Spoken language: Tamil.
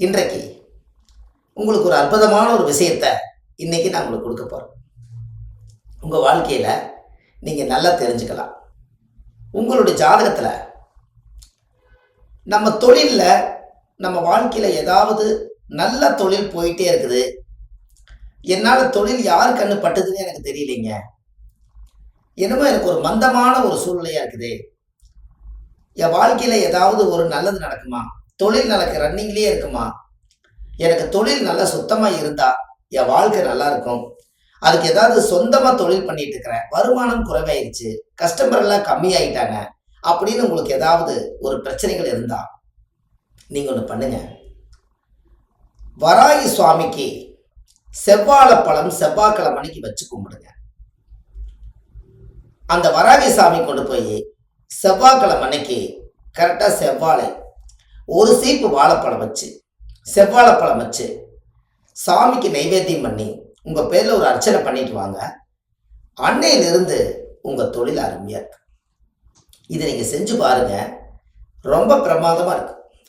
இன்றைக்கு உங்களுக்கு ஒரு அற்புதமான ஒரு விஷயத்தை இன்னைக்கு நான் உங்களுக்கு கொடுக்க போகிறேன். உங்கள் வாழ்க்கையில் நீங்கள் நல்லா தெரிஞ்சுக்கலாம். உங்களுடைய ஜாதகத்தில் நம்ம தொழிலில் நம்ம வாழ்க்கையில் ஏதாவது நல்ல தொழில் போயிட்டே இருக்குது, என்னால் தொழில் யார் கண்ணு பட்டுதுன்னு எனக்கு தெரியலைங்க, என்னமோ எனக்கு ஒரு மந்தமான ஒரு சூழ்நிலையாக இருக்குது, என் வாழ்க்கையில் ஏதாவது ஒரு நல்லது நடக்குமா, தொழில் நடக்க ரன்னிங்லேயே இருக்குமா, எனக்கு தொழில் நல்லா சுத்தமாக இருந்தால் என் வாழ்க்கை நல்லா இருக்கும், அதுக்கு ஏதாவது சொந்தமாக தொழில் பண்ணிட்டு இருக்கிறேன், வருமானம் குறைவாயிருச்சு, கஸ்டமர் எல்லாம் கம்மியாயிட்டாங்க அப்படின்னு உங்களுக்கு ஏதாவது ஒரு பிரச்சனைகள் இருந்தால் நீங்கள் ஒன்று பண்ணுங்க. வராகி சுவாமிக்கு செவ்வாழைப்பழம் செவ்வாய்க்கிழமைக்கு வச்சு கும்பிடுங்க. அந்த வராகி சாமி கொண்டு போய் செவ்வாய்க்கிழமை அன்னைக்கு கரெக்டாக செவ்வாழை ஒரு சீப்பு வாழைப்பழம் வச்சு செவ்வாழைப்பழம் வச்சு சாமிக்கு நைவேத்தியம் பண்ணி உங்கள் பேரில் ஒரு அர்ச்சனை பண்ணிட்டு வாங்க. அன்னையிலிருந்து உங்கள் தொழில் அருமையாக இருக்கு. இதை நீங்கள் செஞ்சு பாருங்க, ரொம்ப பிரமாதமாக இருக்கு.